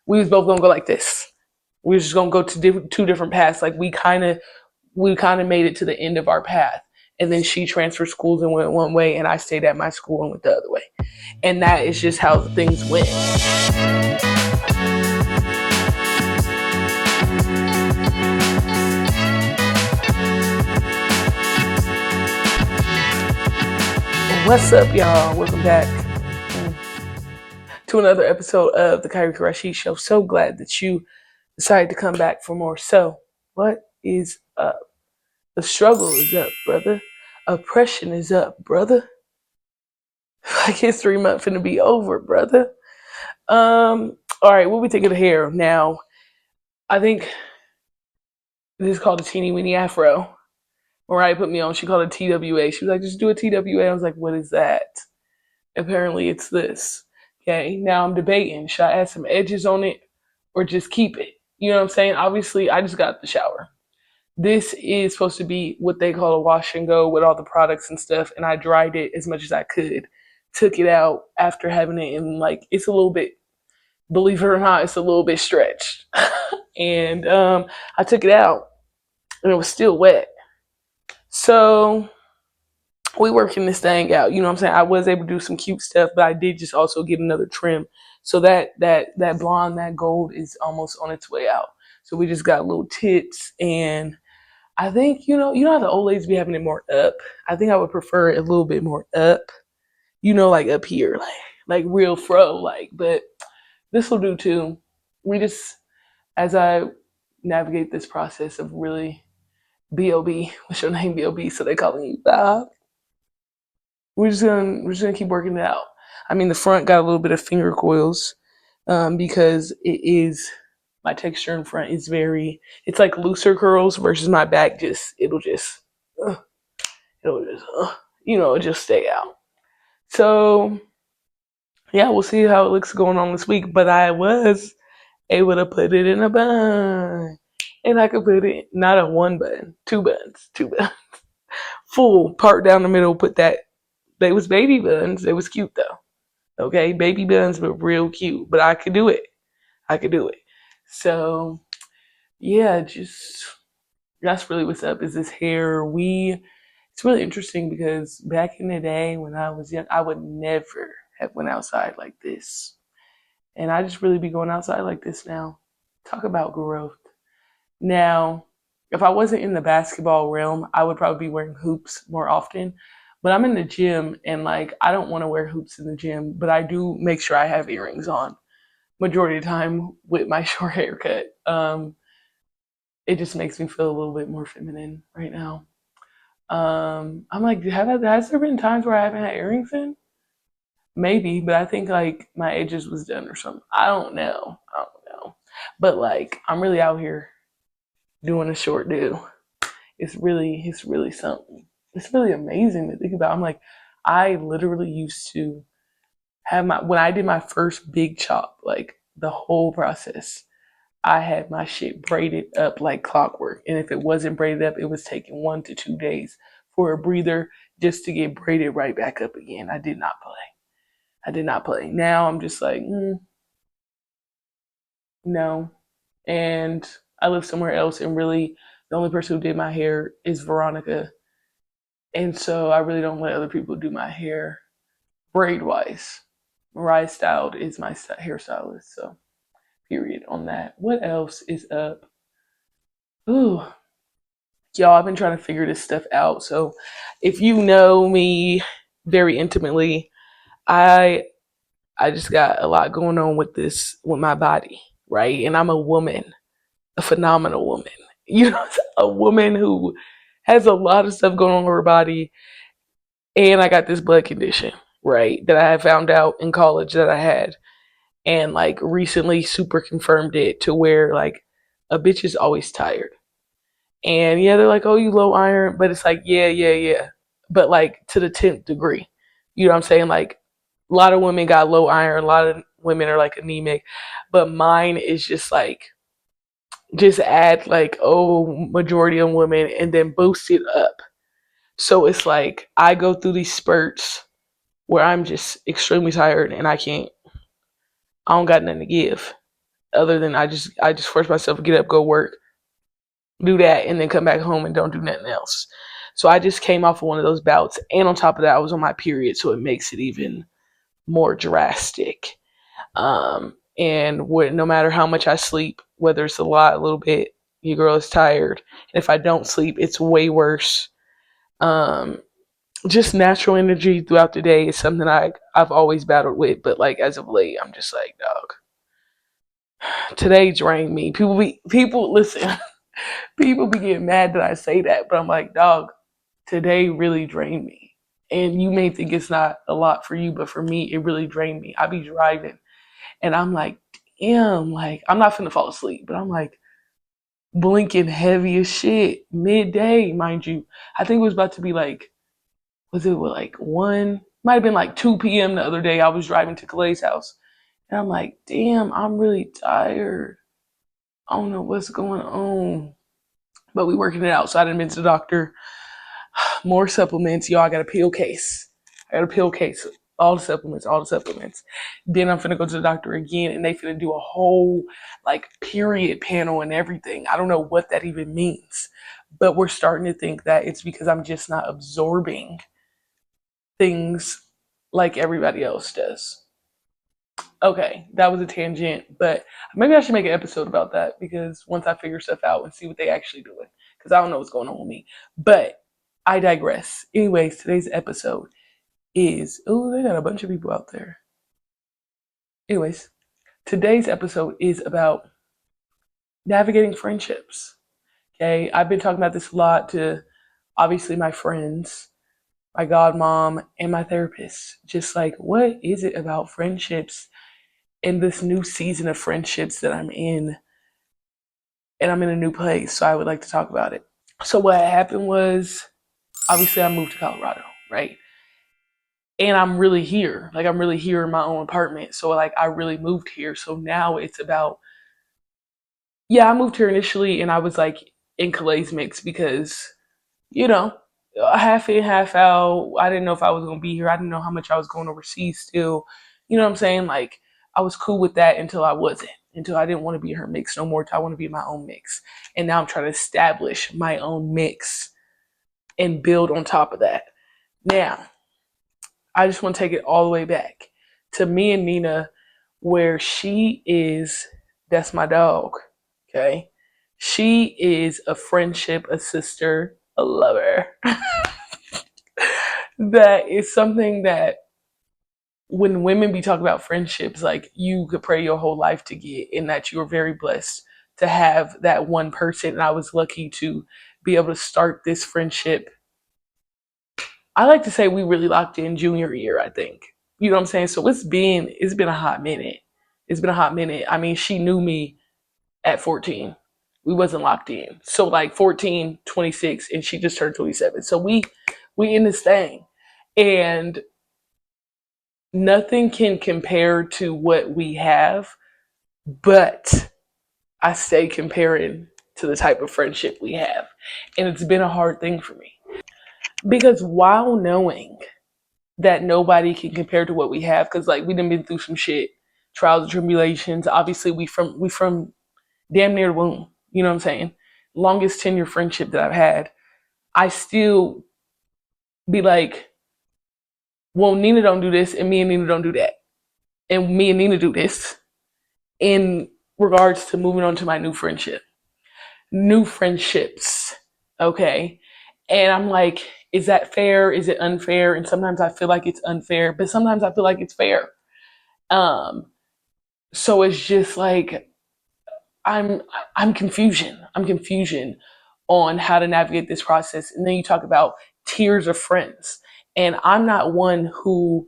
we was both gonna go like this. We was just gonna go to two different paths. Like we kind of made it to the end of our path. And then she transferred schools and went one way, and I stayed at my school and went the other way. And that is just how things went. What's up, y'all? Welcome back to another episode of the Kyrie Karashi Show. So glad that you decided to come back for more. So, what is up? The struggle is up, brother. Oppression is up, brother. Like History Month finna be over, brother. All right, what we think of the hair now? I think this is called a teeny weeny afro. Mariah put me on. She called it TWA. She was like, just do a TWA. I was like, what is that? Apparently, it's this. Okay, now I'm debating. Should I add some edges on it or just keep it? You know what I'm saying? Obviously, I just got out the shower. This is supposed to be what they call a wash and go with all the products and stuff. And I dried it as much as I could. Took it out after having it, and like it's a little bit, believe it or not, it's a little bit stretched. And I took it out, and it was still wet. So we working this thing out. You know what I'm saying? I was able to do some cute stuff, but I did just also get another trim. So that blonde, that gold is almost on its way out. So we just got little tits, and I think, you know how the old ladies be having it more up. I think I would prefer it a little bit more up. Like up here, like real fro, like. But this will do too. We just, as I navigate this process of really Bob, what's your name, Bob? So they calling you Bob. We're just gonna keep working it out. I mean, the front got a little bit of finger coils, because it is my texture in front is very. It's like looser curls versus my back. Uh, it'll just stay out. So yeah, we'll see how it looks going on this week. But I was able to put it in a bun, and I could put it not a one bun, two buns, full part down the middle. Put that. They was baby buns. They was cute though. Okay, baby buns, but real cute. But I could do it. I could do it. So yeah, just that's really what's up. Is this hair? It's really interesting because back in the day when I was young, I would never have went outside like this, and I just really be going outside like this now. Talk about growth. Now, if I wasn't in the basketball realm, I would probably be wearing hoops more often. But I'm in the gym, and like I don't want to wear hoops in the gym, but I do make sure I have earrings on majority of the time with my short haircut. It just makes me feel a little bit more feminine right now. I'm like, has there been times where I haven't had earrings in? Maybe, but I think like my edges was done or something. I don't know. I don't know. But like, I'm really out here doing a short do. It's really something. It's really amazing to think about. I'm like, I literally used to have when I did my first big chop, like the whole process, I had my shit braided up like clockwork. And if it wasn't braided up, it was taking 1 to 2 days for a breather just to get braided right back up again. I did not play. I did not play. Now I'm just like, no. And I live somewhere else, and really the only person who did my hair is Veronica. And so I really don't let other people do my hair braid wise. Mariah Styled is my hairstylist. So, period on that. What else is up? Ooh, y'all, I've been trying to figure this stuff out. So, if you know me very intimately, I I just got a lot going on with my body, right? And I'm a woman, a phenomenal woman. A woman who has a lot of stuff going on with her body, and I got this blood condition, right? That I had found out in college that I had, and like recently super confirmed it to where like a bitch is always tired. And yeah, they're like, oh, you low iron, but it's like, yeah. But like to the 10th degree. You know what I'm saying? Like a lot of women got low iron, a lot of women are like anemic, but mine is just like, just add like, oh, majority of women and then boost it up. So it's like I go through these spurts where I'm just extremely tired and I don't got nothing to give. other than I just force myself to get up, go work, do that, and then come back home and don't do nothing else. So I just came off of one of those bouts, and on top of that, I was on my period, so it makes it even more drastic. And no matter how much I sleep, whether it's a lot, a little bit, your girl is tired. And if I don't sleep, it's way worse. Um, just natural energy throughout the day is something I've always battled with, but like as of late, I'm just like, dog, today drained me. People listen. People be getting mad that I say that, but I'm like, dog, today really drained me. And you may think it's not a lot for you, but for me, it really drained me. I be driving and I'm like, damn, like I'm not finna fall asleep, but I'm like blinking heavy as shit midday, mind you. I think it was about to be like, was it like 1? Might have been like 2 p.m. the other day. I was driving to Clay's house. And I'm like, damn, I'm really tired. I don't know what's going on. But we working it out. So I didn't been to the doctor. More supplements. Y'all, I got a pill case. I got a pill case. All the supplements, all the supplements. Then I'm finna go to the doctor again and they finna do a whole like period panel and everything. I don't know what that even means. But we're starting to think that it's because I'm just not absorbing things like everybody else does. Okay, that was a tangent, but maybe I should make an episode about that because once I figure stuff out and see what they actually doing, because I don't know what's going on with me. But I digress. Anyways, today's episode is they got a bunch of people out there. Anyways, today's episode is about navigating friendships. Okay, I've been talking about this a lot to obviously my friends, my godmom, and my therapist. Just like, what is it about friendships in this new season of friendships that I'm in? And I'm in a new place, so I would like to talk about it. So what happened was, obviously, I moved to Colorado, right? And I'm really here. Like, I'm really here in my own apartment. So, like, I really moved here. So now it's about, yeah, I moved here initially and I was like in Calais mix because, you know, half in, half out. I didn't know if I was going to be here. I didn't know how much I was going overseas still. You know what I'm saying? Like, I was cool with that until I wasn't, until I didn't want to be her mix no more. I want to be my own mix. And now I'm trying to establish my own mix and build on top of that. Now, I just want to take it all the way back to me and Nina, where she is, that's my dog, okay? She is a friendship, a sister, a lover. That is something that when women be talking about friendships, like you could pray your whole life to get, and that you are very blessed to have that one person. And I was lucky to be able to start this friendship. I like to say we really locked in junior year, I think. You know what I'm saying? So it's been a hot minute. It's been a hot minute. I mean, she knew me at 14. We wasn't locked in. So like 14, 26, and she just turned 27. So we in this thing. And nothing can compare to what we have, but I say comparing to the type of friendship we have. And it's been a hard thing for me. Because while knowing that nobody can compare to what we have, because like we done been through some shit, trials and tribulations. Obviously we from damn near the womb. You know what I'm saying? Longest tenure friendship that I've had. I still be like, well, Nina don't do this, and me and Nina don't do that, and me and Nina do this. In regards to moving on to my new friendships, okay. And I'm like, is that fair? Is it unfair? And sometimes I feel like it's unfair, but sometimes I feel like it's fair. Um, so it's just like I'm I'm confusion. I'm confusion on how to navigate this process. And then you talk about tiers of friends. And I'm not one who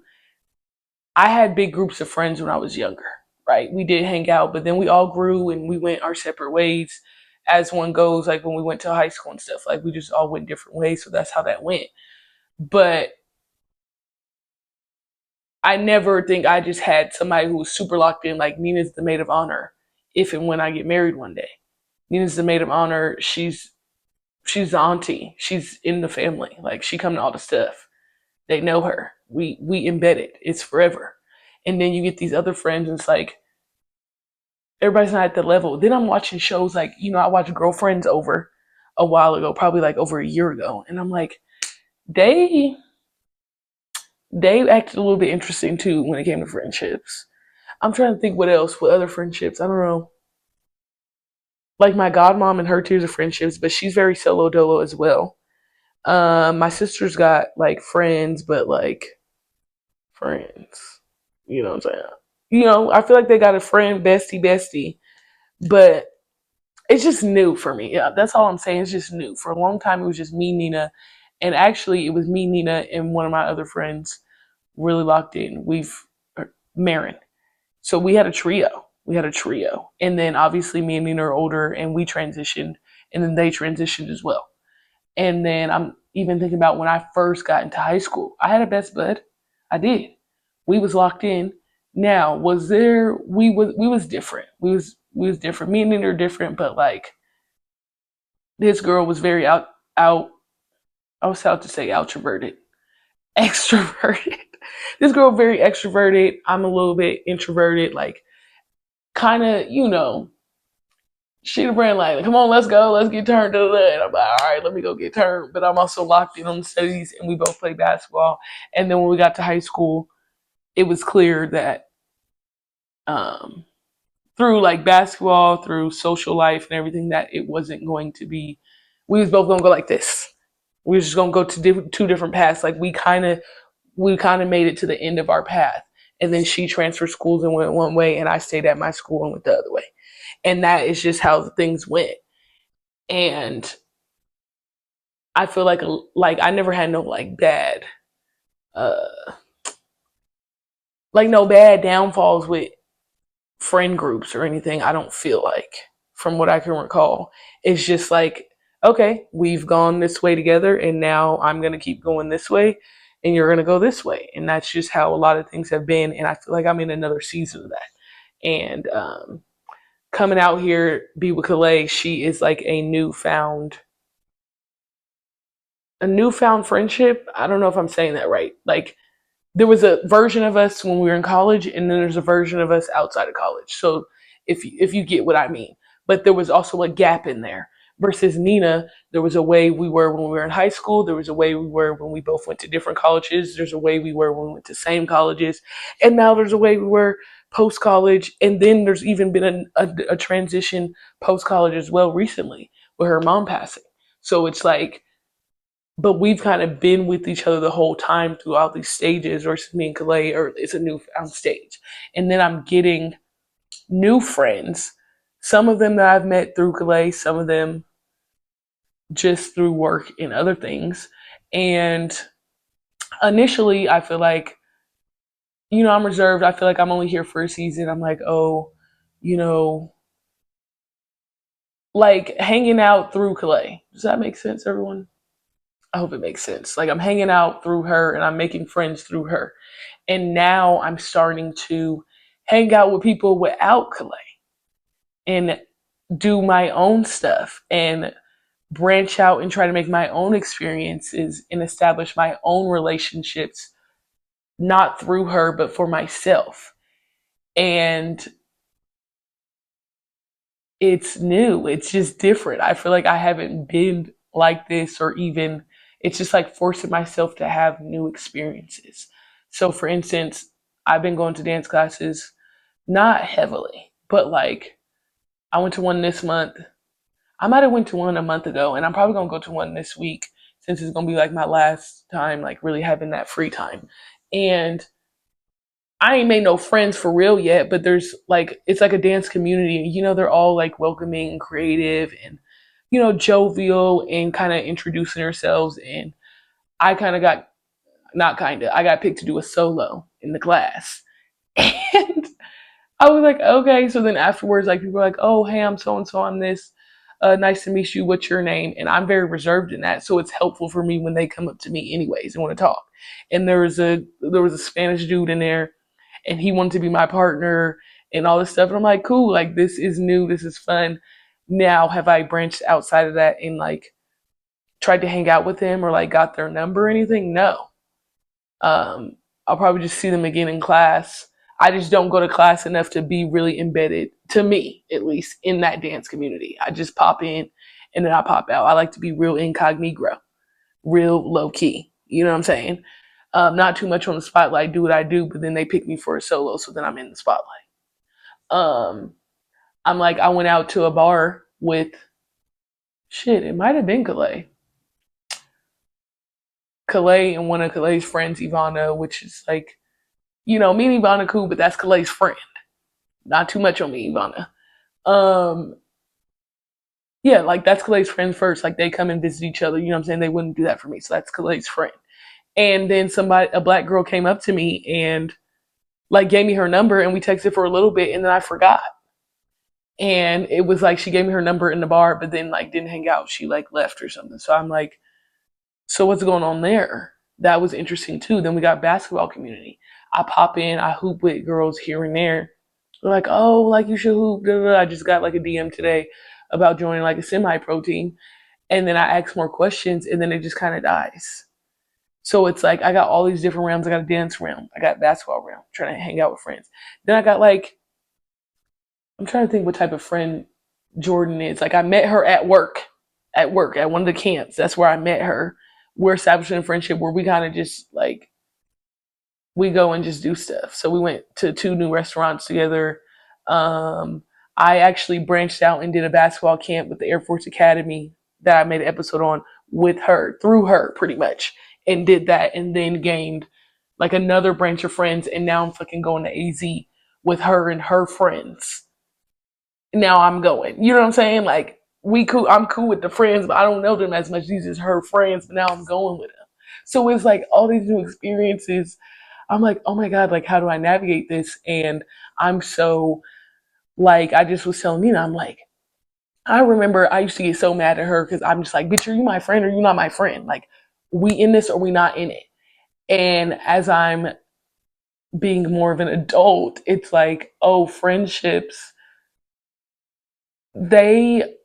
I had big groups of friends when I was younger, right? We did hang out, but then we all grew and we went our separate ways as one goes, like when we went to high school and stuff. Like we just all went different ways. So that's how that went. But I never think I just had somebody who was super locked in, like Nina's the maid of honor if and when I get married one day. Nina's the maid of honor. She's the auntie. She's in the family. Like she come to all the stuff. They know her. We embed it. It's forever. And then you get these other friends, and it's like everybody's not at the level. Then I'm watching shows like, I watched Girlfriends over a while ago, probably like over a year ago. And I'm like, they acted a little bit interesting too when it came to friendships. I'm trying to think what other friendships. I don't know. Like my godmom and her tiers of friendships, but she's very solo dolo as well. My sister's got like friends, but like friends. You know what I'm saying? I feel like they got a friend, bestie, but it's just new for me. Yeah, that's all I'm saying. It's just new. For a long time, it was just me, Nina, and actually, it was me, Nina, and one of my other friends really locked in. Marin. So we had a trio. And then obviously, me and Nina are older, and we transitioned, and then they transitioned as well. And then I'm even thinking about when I first got into high school. I had a best bud. I did. We was locked in. Now, was there we was different. We was different. Me and Nina are different, but like this girl was very out I was out to say outroverted. Extroverted. This girl very extroverted. I'm a little bit introverted, like kinda, she ran like, come on, let's go, let's get turned to the. And I'm like, all right, let me go get turned. But I'm also locked in on the studies, and we both play basketball. And then when we got to high school, it was clear that um, through like basketball, through social life and everything, that it wasn't going to be. We was both gonna go like this. We were just gonna go to two different paths. Like we kind of made it to the end of our path, and then she transferred schools and went one way, and I stayed at my school and went the other way. And that is just how things went. And I feel like I never had no uh no bad downfalls with friend groups or anything. I don't feel like, from what I can recall. It's just like, okay, we've gone this way together, and now I'm going to keep going this way, and you're going to go this way. And that's just how a lot of things have been. And I feel like I'm in another season of that. And coming out here, be with Calais, she is like a newfound friendship. I don't know if I'm saying that right. Like there was a version of us when we were in college, and then there's a version of us outside of college. So if you get what I mean, but there was also a gap in there. Versus Nina, there was a way we were when we were in high school. There was a way we were when we both went to different colleges. There's a way we were when we went to same colleges, and now there's a way we were post college. And then there's even been a transition post college as well recently with her mom passing. So it's like, but we've kind of been with each other the whole time throughout these stages, versus me and Calais, or it's a newfound stage. And then I'm getting new friends, some of them that I've met through Calais, some of them just through work and other things. And initially, I feel like, I'm reserved. I feel like I'm only here for a season. I'm like, oh, you know, like hanging out through Calais. Does that make sense, everyone? I hope it makes sense. Like I'm hanging out through her and I'm making friends through her. And now I'm starting to hang out with people without Calais and do my own stuff and branch out and try to make my own experiences and establish my own relationships, not through her, but for myself. And it's new. It's just different. I feel like I haven't been like this, or even it's just like forcing myself to have new experiences. So, for instance, I've been going to dance classes, not heavily, but like I went to one this month. I might have went to one a month ago, and I'm probably gonna go to one this week since it's gonna be like my last time, like really having that free time. And I ain't made no friends for real yet, but there's like it's like a dance community. They're all like welcoming and creative and jovial and kind of introducing themselves. And I kind of got not kind of I got picked to do a solo in the class, and I was like, okay. So then afterwards, like people are like, oh, hey, I'm so and so. I'm this. Nice to meet you. What's your name? And I'm very reserved in that, so it's helpful for me when they come up to me anyways and want to talk. And there was a Spanish dude in there, and he wanted to be my partner and all this stuff. And I'm like, cool. Like this is new. This is fun. Now, have I branched outside of that and like tried to hang out with him or like got their number or anything? No. I'll probably just see them again in class. I just don't go to class enough to be really embedded, to me at least, in that dance community. I just pop in and then I pop out. I like to be real incognito, real low key. You know what I'm saying? Not too much on the spotlight, do what I do, but then they pick me for a solo, so then I'm in the spotlight. Um, I'm like, I went out to a bar with shit, it might have been Calais and one of Calais' friends, Ivana, which is like, me and Ivana cool, but that's Calais' friend. Not too much on me, Ivana. Um, yeah, like that's Calais' friend first. Like they come and visit each other. You know what I'm saying? They wouldn't do that for me. So that's Calais' friend. And then a black girl came up to me and like gave me her number and we texted for a little bit and then I forgot. And it was like she gave me her number in the bar, but then like didn't hang out. She like left or something. So I'm like, so what's going on there? That was interesting too. Then we got basketball community. I pop in, I hoop with girls here and there. They're like, oh, like you should hoop. Blah, blah, blah. I just got like a DM today about joining like a semi-pro team. And then I ask more questions and then it just kind of dies. So it's like I got all these different realms. I got a dance realm. I got basketball realm, trying to hang out with friends. Then I got like, I'm trying to think what type of friend Jordan is. Like I met her at work, at one of the camps. That's where I met her. We're establishing a friendship where we kind of just like we go and just do stuff. So we went to 2 new restaurants together. Um, I actually branched out and did a basketball camp with the Air Force Academy that I made an episode on with her, through her pretty much, and did that and then gained like another branch of friends. And now I'm fucking going to AZ with her and her friends. Now I'm going. You know what I'm saying? Like we cool. I'm cool with the friends, but I don't know them as much. These is her friends, but now I'm going with them. So it's like all these new experiences. I'm like, oh my God, like how do I navigate this? And I'm so like I just was telling Nina, I'm like, I remember I used to get so mad at her because I'm just like, bitch, are you my friend or you not my friend? Like, we in this or we not in it? And as I'm being more of an adult, it's like, oh, friendships, they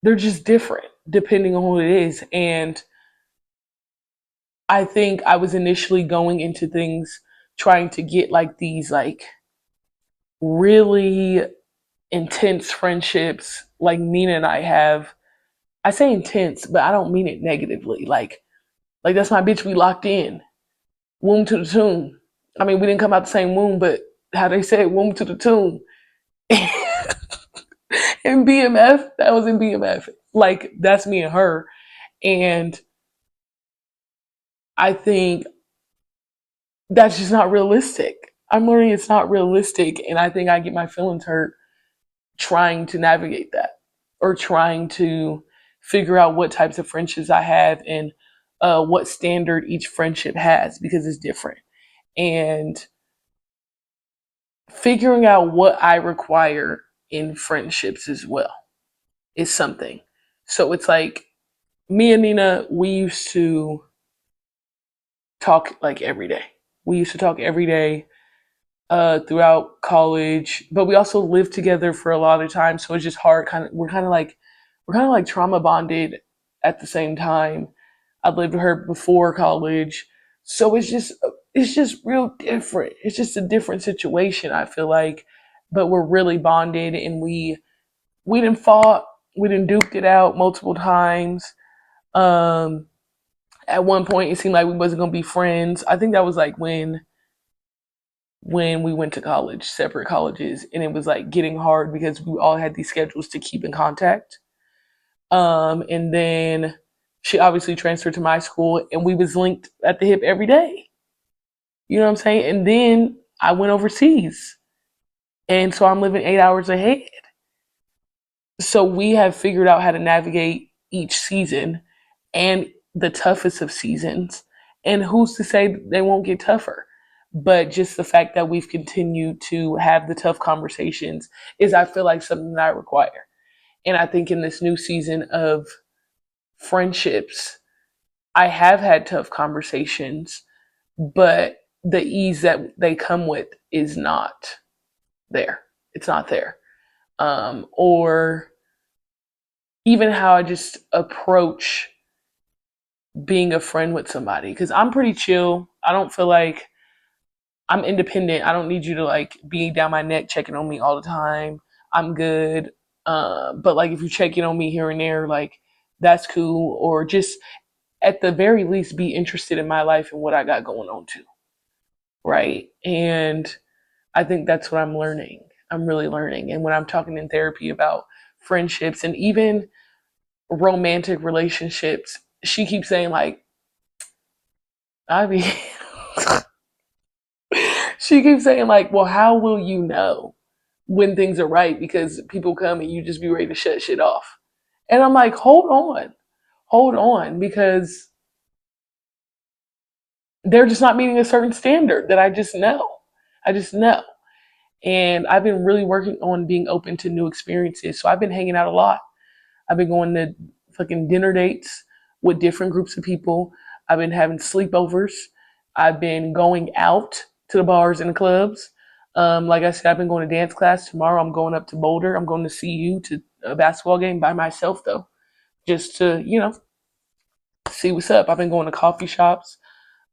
they're just different depending on who it is. And I think I was initially going into things trying to get like these like really intense friendships like Nina and I have. I say intense, but I don't mean it negatively. Like that's my bitch, we locked in. Womb to the tomb. I mean, we didn't come out the same womb, but how they say womb to the tomb. In BMF, that was in BMF. Like that's me and her. And I think that's just not realistic. I'm learning it's not realistic, and I think I get my feelings hurt trying to navigate that or trying to figure out what types of friendships I have and what standard each friendship has because it's different. And figuring out what I require in friendships as well is something. So it's like me and Nina, we used to talk like every day. We used to talk every day throughout college, but we also lived together for a lot of time. So it's just hard. We're kind of like trauma bonded at the same time. I lived with her before college, so it's just real different. It's just a different situation. I feel like, but we're really bonded, and we didn't fought, we didn't duked it out multiple times. Um, at one point, it seemed like we wasn't gonna be friends. I think that was like when we went to college, separate colleges, and it was like getting hard because we all had these schedules to keep in contact. And then she obviously transferred to my school, and we was linked at the hip every day. You know what I'm saying? And then I went overseas, and so I'm living 8 hours ahead. So we have figured out how to navigate each season and the toughest of seasons. And who's to say they won't get tougher? But just the fact that we've continued to have the tough conversations is, I feel like, something that I require. And I think in this new season of friendships, I have had tough conversations, but the ease that they come with is not there. It's not there. Or even how I just approach being a friend with somebody. Because I'm pretty chill. I don't feel like I'm independent. I don't need you to like be down my neck checking on me all the time. I'm good. But like if you're checking on me here and there, like that's cool. Or just at the very least be interested in my life and what I got going on too. Right. And I think that's what I'm learning. I'm really learning. And when I'm talking in therapy about friendships and even romantic relationships, she keeps saying like, I mean, she keeps saying like, well, how will you know when things are right? Because people come and you just be ready to shut shit off. And I'm like, hold on, because they're just not meeting a certain standard that I just know. I just know. And I've been really working on being open to new experiences. So I've been hanging out a lot. I've been going to fucking dinner dates with different groups of people. I've been having sleepovers. I've been going out to the bars and the clubs. Like I said, I've been going to dance class. Tomorrow I'm going up to Boulder. I'm going to CU to a basketball game by myself though, just to, see what's up. I've been going to coffee shops.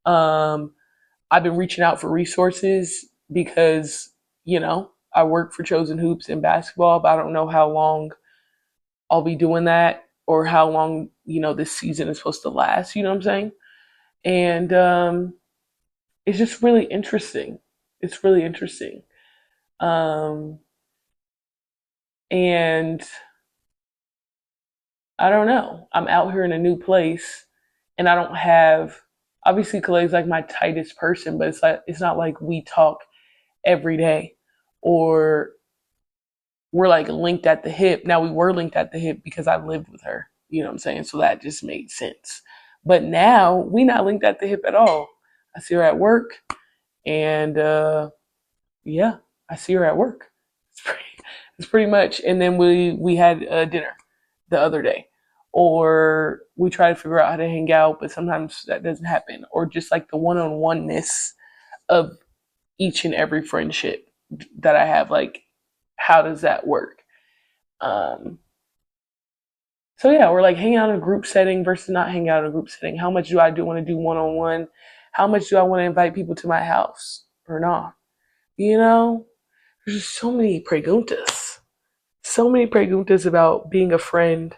Um, I've been reaching out for resources because, I work for Chosen Hoops in basketball, but I don't know how long I'll be doing that or how long, this season is supposed to last, you know what I'm saying? And it's just really interesting. It's really interesting. Um, and I don't know. I'm out here in a new place and I don't have, obviously Kale's like my tightest person, but it's not like we talk every day or we're like linked at the hip. Now we were linked at the hip because I lived with her. You know what I'm saying? So that just made sense. But now we not linked at the hip at all. I see her at work and yeah, I see her at work. It's pretty much. And then we had dinner the other day. Or we try to figure out how to hang out, but sometimes that doesn't happen. Or just like the one-on-oneness of each and every friendship that I have, like how does that work? Um, so yeah, we're like hanging out in a group setting versus not hanging out in a group setting. How much do I do want to do one on one? How much do I want to invite people to my house or not? You know, there's just so many preguntas about being a friend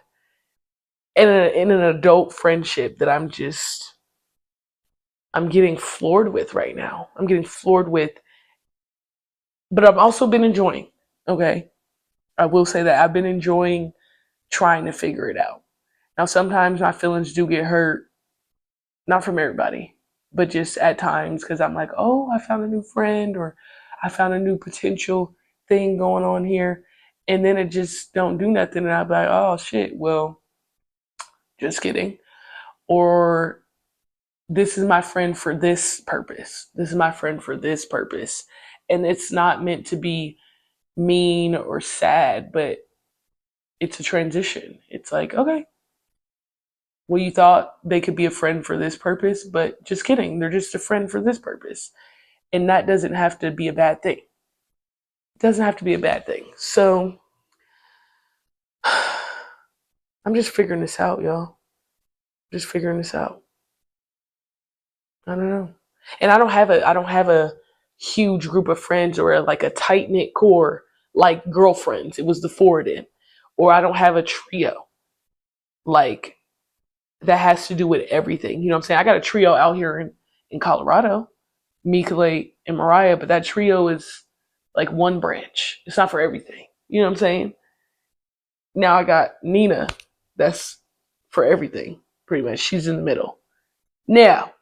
in an adult friendship that I'm getting floored with right now. I'm getting floored with, but I've also been enjoying. Okay, I will say that I've been enjoying trying to figure it out. Now, sometimes my feelings do get hurt, not from everybody, but just at times because I'm like, oh, I found a new friend or I found a new potential thing going on here. And then it just don't do nothing. And I'm like, oh, shit, well, just kidding. Or this is my friend for this purpose. This is my friend for this purpose. And it's not meant to be mean or sad, but it's a transition. It's like, okay, well, you thought they could be a friend for this purpose, but just kidding. They're just a friend for this purpose. And that doesn't have to be a bad thing. It doesn't have to be a bad thing. So I'm just figuring this out, y'all. Just figuring this out. I don't know. And I don't have a huge group of friends or like a tight knit core like girlfriends. It was the four of them. Or I don't have a trio like that has to do with everything. You know what I'm saying? I got a trio out here in Colorado, Mikale and Mariah, but that trio is like one branch. It's not for everything. You know what I'm saying? Now I got Nina, that's for everything, pretty much. She's in the middle. Now,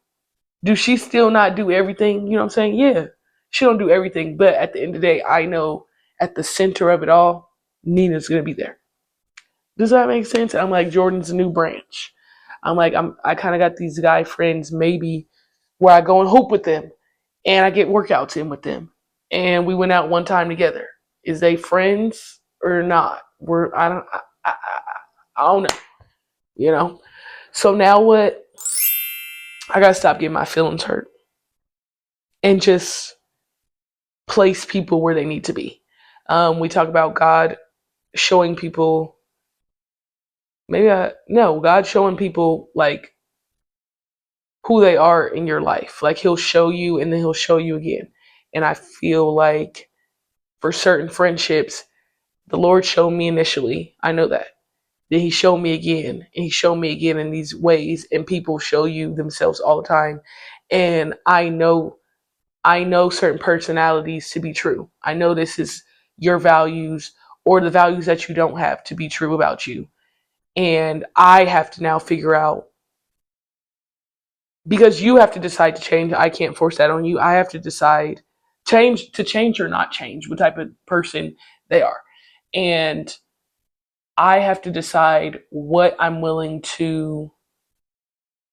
do she still not do everything? You know what I'm saying? Yeah. She don't do everything, but at the end of the day, I know at the center of it all, Nina's gonna be there. Does that make sense? I'm like Jordan's a new branch. I kind of got these guy friends maybe where I go and hoop with them and I get workouts in with them. And we went out one time together. Is they friends or not? I don't know, you know. So now what? I gotta stop getting my feelings hurt and just place people where they need to be. We talk about God showing people. Maybe I no God showing people like who they are in your life. Like He'll show you and then He'll show you again. And I feel like for certain friendships, the Lord showed me initially, I know that. Then he showed me again, and he showed me again in these ways, and people show you themselves all the time. And I know certain personalities to be true. I know this is your values or the values that you don't have to be true about you. And I have to now figure out, because you have to decide to change. I can't force that on you. I have to decide change or not change, what type of person they are. And I have to decide what I'm willing to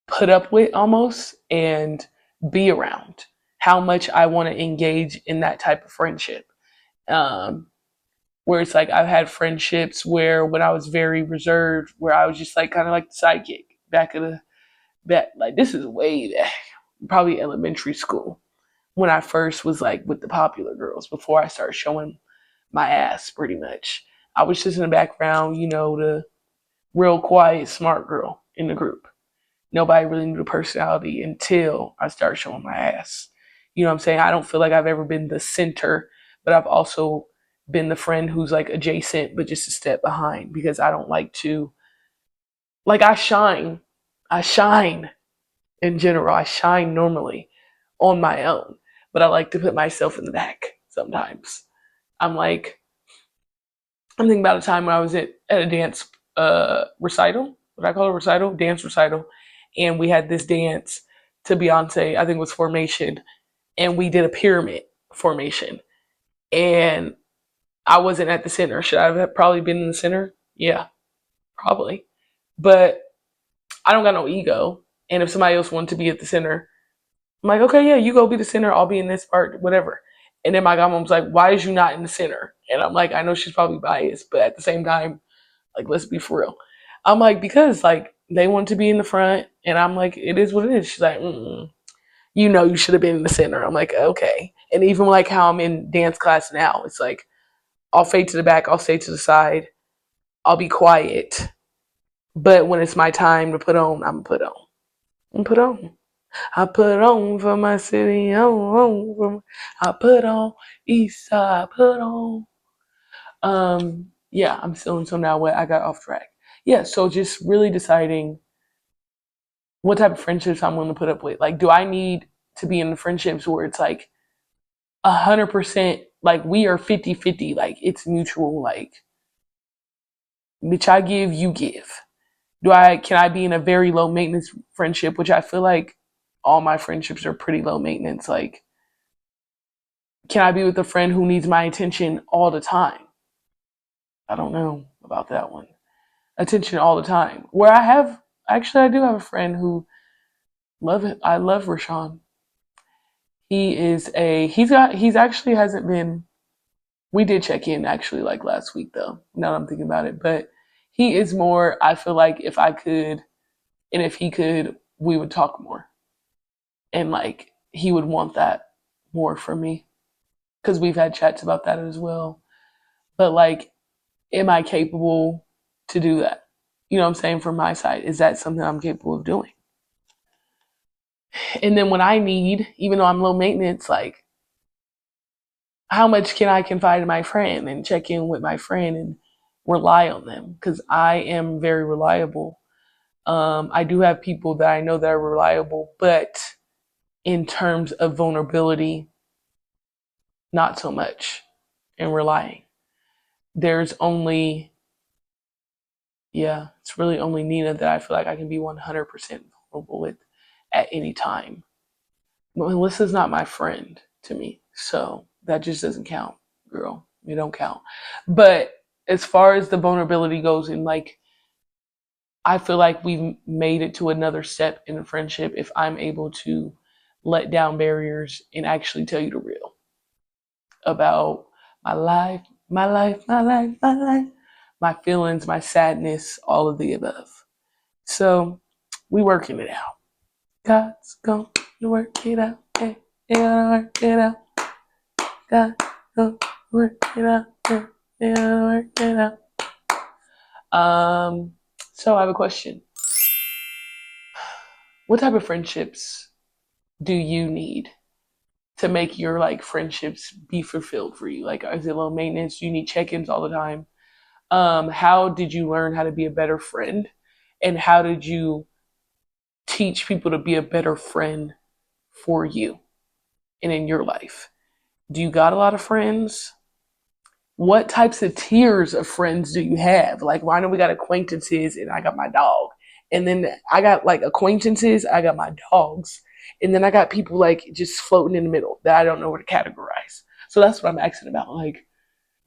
put up with almost and be around, how much I want to engage in that type of friendship. Um, where it's like I've had friendships where when I was very reserved, where I was just like kind of like the sidekick back of the back. Like this is way back, probably elementary school when I first was like with the popular girls before I started showing my ass pretty much. I was just in the background, the real quiet, smart girl in the group. Nobody really knew the personality until I started showing my ass. You know what I'm saying? I don't feel like I've ever been the center, but I've also been the friend who's like adjacent, but just a step behind because I don't like to, like, I shine. I shine in general. I shine normally on my own, but I like to put myself in the back sometimes. I'm like, I'm thinking about a time when I was at a dance recital. What I call a recital, dance recital, and we had this dance to Beyonce. I think it was Formation, and we did a pyramid formation. And I wasn't at the center. Should I have probably been in the center? Yeah, probably. But I don't got no ego. And if somebody else wanted to be at the center, I'm like, okay, yeah, you go be the center. I'll be in this part, whatever. And then my godmom's like, why is you not in the center? And I'm like, I know she's probably biased, but at the same time, like, let's be for real. I'm like, because like they want to be in the front, and I'm like, it is what it is. She's like, you should have been in the center. I'm like, okay. And even like how I'm in dance class now, it's like I'll fade to the back, I'll stay to the side, I'll be quiet. But when it's my time to put on, I'm put on. I'm put on. I put on for my city. I put on East Side. I put on. Yeah, I'm still until now. What I got off track. Yeah, so just really deciding what type of friendships I'm willing to put up with. Like, do I need to be in the friendships where it's like 100%, like we are 50-50, like it's mutual, like, bitch, I give, you give. Can I be in a very low maintenance friendship, which I feel like all my friendships are pretty low maintenance. Like, can I be with a friend who needs my attention all the time? I don't know about that one. Attention all the time. Where I do have a friend who love it. I love Rashawn. He's actually hasn't been, we did check in actually like last week though, now that I'm thinking about it. But he is more, I feel like if I could and if he could, we would talk more. And like he would want that more from me. Because we've had chats about that as well. But like, am I capable to do that? You know what I'm saying? From my side, is that something I'm capable of doing? And then when I need, even though I'm low maintenance, like how much can I confide in my friend and check in with my friend and rely on them? Because I am very reliable. I do have people that I know that are reliable, but in terms of vulnerability, not so much in relying. There's only, yeah, it's really only Nina that I feel like I can be 100% vulnerable with at any time. But Melissa's not my friend to me, so that just doesn't count, girl. It don't count. But as far as the vulnerability goes, and like, I feel like we've made it to another step in a friendship if I'm able to let down barriers and actually tell you the real about my life, my life, my life, my life, my feelings, my sadness, all of the above. So we working it out. God's gonna work it out. Hey, yeah, work it out. God gonna work it out. Hey, yeah, work it out. So I have a question. What type of friendships do you need? to make your like friendships be fulfilled for you? Like, is it low maintenance? Do you need check-ins all the time? How did you learn how to be a better friend? And how did you teach people to be a better friend for you and in your life? Do you got a lot of friends? What types of tiers of friends do you have? Like, why do we got acquaintances and I got my dog? And then I got like acquaintances, I got my dogs. And then I got people like just floating in the middle that I don't know where to categorize. So that's what I'm asking about. Like,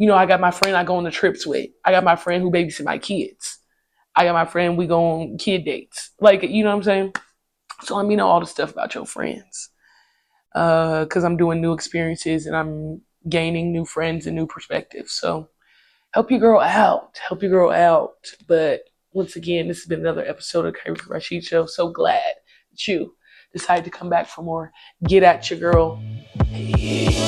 I got my friend I go on the trips with. I got my friend who babysit my kids. I got my friend we go on kid dates. Like, you know what I'm saying? So let me know all the stuff about your friends. Because I'm doing new experiences and I'm gaining new friends and new perspectives. So help your girl out. Help your girl out. But once again, this has been another episode of Curvy Rashid Show. So glad that you decided to come back for more. Get at your girl. Peace.